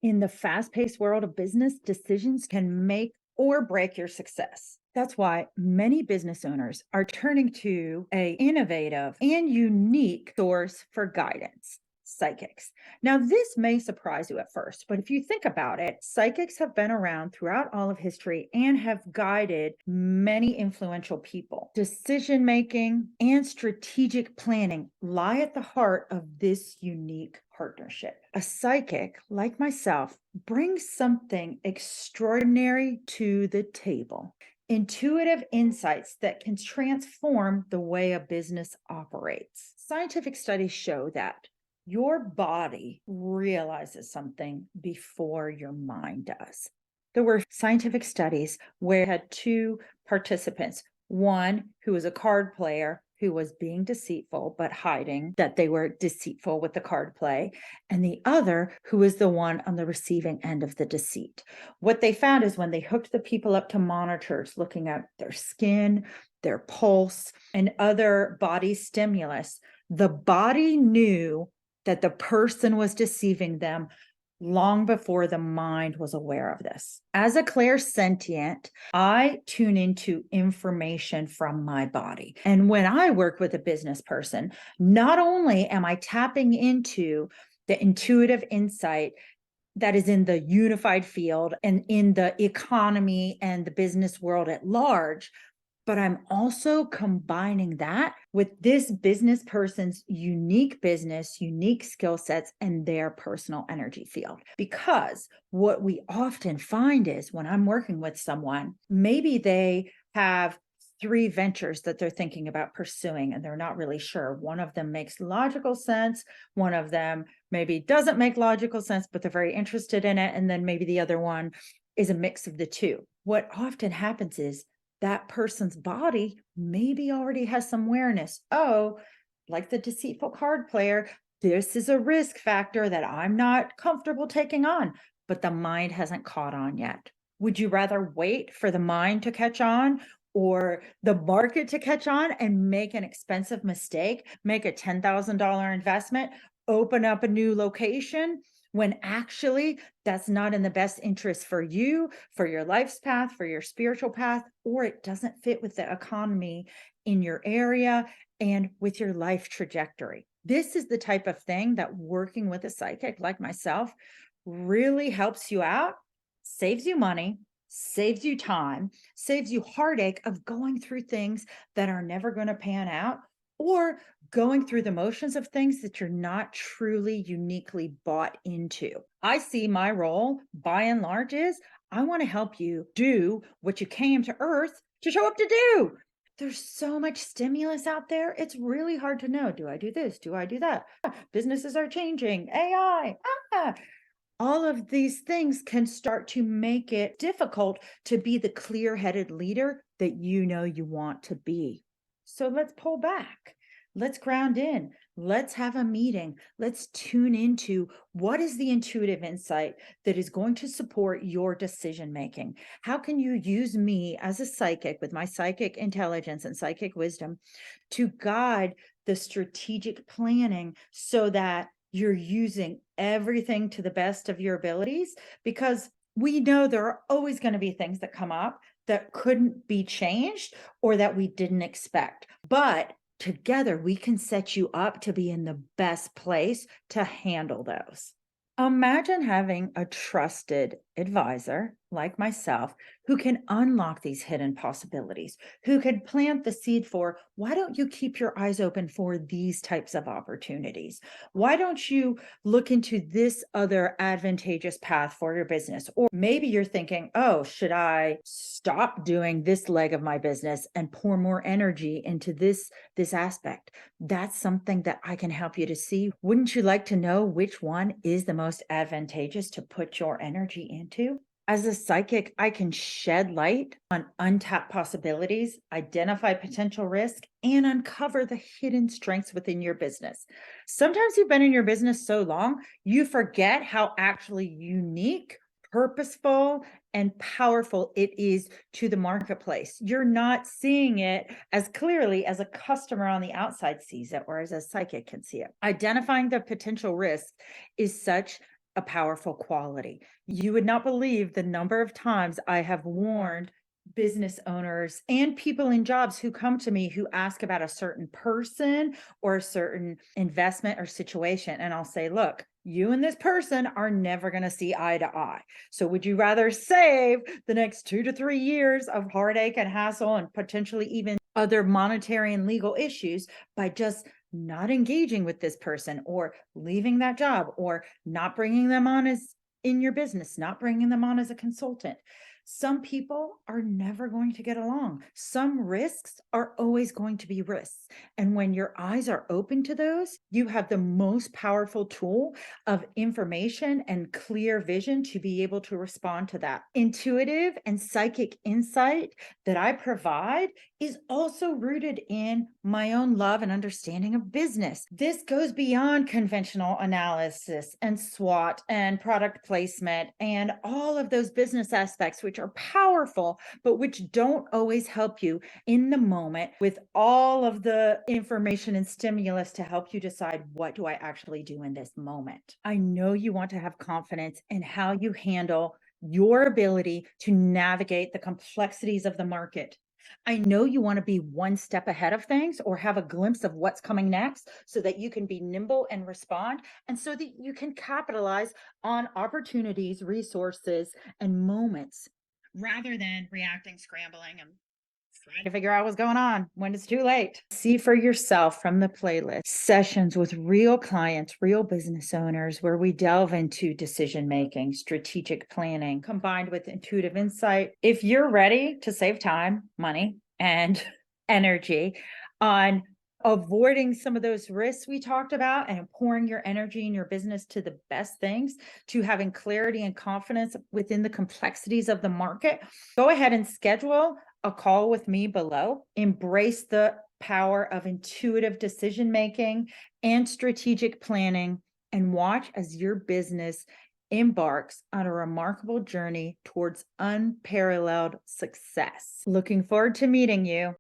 In the fast-paced world of business, decisions can make or break your success. That's why many business owners are turning to a innovative and unique source for guidance, psychics. Now, this may surprise you at first, but if you think about it, psychics have been around throughout all of history and have guided many influential people. Decision making and strategic planning lie at the heart of this unique partnership. A psychic, like myself, brings something extraordinary to the table. Intuitive insights that can transform the way a business operates. Scientific studies show that your body realizes something before your mind does. There were scientific studies where had two participants, one who was a card player who was being deceitful but hiding that they were deceitful with the card play, and the other who was the one on the receiving end of the deceit. What they found is when they hooked the people up to monitors looking at their skin, their pulse, and other body stimulus, the body knew that the person was deceiving them long before the mind was aware of this. As a clairsentient, I tune into information from my body. And when I work with a business person, not only am I tapping into the intuitive insight that is in the unified field and in the economy and the business world at large, but I'm also combining that with this business person's unique business, unique skill sets, and their personal energy field. Because what we often find is when I'm working with someone, maybe they have 3 ventures that they're thinking about pursuing and they're not really sure. One of them makes logical sense. One of them maybe doesn't make logical sense, but they're very interested in it. And then maybe the other one is a mix of the two. What often happens is that person's body maybe already has some awareness. Oh, like the deceitful card player, this is a risk factor that I'm not comfortable taking on, but the mind hasn't caught on yet. Would you rather wait for the mind to catch on or the market to catch on and make an expensive mistake, make a $10,000 investment, open up a new location, when actually that's not in the best interest for you, for your life's path, for your spiritual path, or it doesn't fit with the economy in your area and with your life trajectory? This is the type of thing that working with a psychic like myself really helps you out, saves you money, saves you time, saves you heartache of going through things that are never going to pan out, or going through the motions of things that you're not truly uniquely bought into. I see my role by and large is I want to help you do what you came to Earth to show up to do. There's so much stimulus out there. It's really hard to know. Do I do this? Do I do that? Businesses are changing. AI. All of these things can start to make it difficult to be the clear-headed leader that you know you want to be. So let's pull back. Let's ground in. Let's have a meeting. Let's tune into what is the intuitive insight that is going to support your decision making. How can you use me as a psychic with my psychic intelligence and psychic wisdom to guide the strategic planning so that you're using everything to the best of your abilities? Because we know there are always going to be things that come up that couldn't be changed or that we didn't expect. But together, we can set you up to be in the best place to handle those. Imagine having a trusted advisor like myself who can unlock these hidden possibilities, who can plant the seed for, why don't you keep your eyes open for these types of opportunities? Why don't you look into this other advantageous path for your business? Or maybe you're thinking, oh, should I stop doing this leg of my business and pour more energy into this aspect? That's something that I can help you to see. Wouldn't you like to know which one is the most advantageous to put your energy into? As a psychic, I can shed light on untapped possibilities, identify potential risk, and uncover the hidden strengths within your business. Sometimes you've been in your business so long, you forget how actually unique, purposeful, and powerful it is to the marketplace. You're not seeing it as clearly as a customer on the outside sees it or as a psychic can see it. Identifying the potential risk is such a powerful quality. You would not believe the number of times I have warned business owners and people in jobs who come to me who ask about a certain person or a certain investment or situation. And I'll say, look, you and this person are never going to see eye to eye. So would you rather save the next 2 to 3 years of heartache and hassle and potentially even other monetary and legal issues by just not engaging with this person or leaving that job or not bringing them on as in your business, not bringing them on as a consultant? Some people are never going to get along. Some risks are always going to be risks. And when your eyes are open to those, you have the most powerful tool of information and clear vision to be able to respond to that. Intuitive and psychic insight that I provide is also rooted in my own love and understanding of business. This goes beyond conventional analysis and SWOT and product placement and all of those business aspects, which are powerful, but which don't always help you in the moment with all of the information and stimulus to help you decide, what do I actually do in this moment? I know you want to have confidence in how you handle your ability to navigate the complexities of the market. I know you want to be one step ahead of things or have a glimpse of what's coming next so that you can be nimble and respond, and so that you can capitalize on opportunities, resources, and moments rather than reacting, scrambling, and trying to figure out what's going on when it's too late. See for yourself from the playlist sessions with real clients, real business owners, where we delve into decision making, strategic planning, combined with intuitive insight. If you're ready to save time, money, and energy on avoiding some of those risks we talked about and pouring your energy in your business to the best things, to having clarity and confidence within the complexities of the market, go ahead and schedule a call with me below. Embrace the power of intuitive decision making and strategic planning, and watch as your business embarks on a remarkable journey towards unparalleled success. Looking forward to meeting you.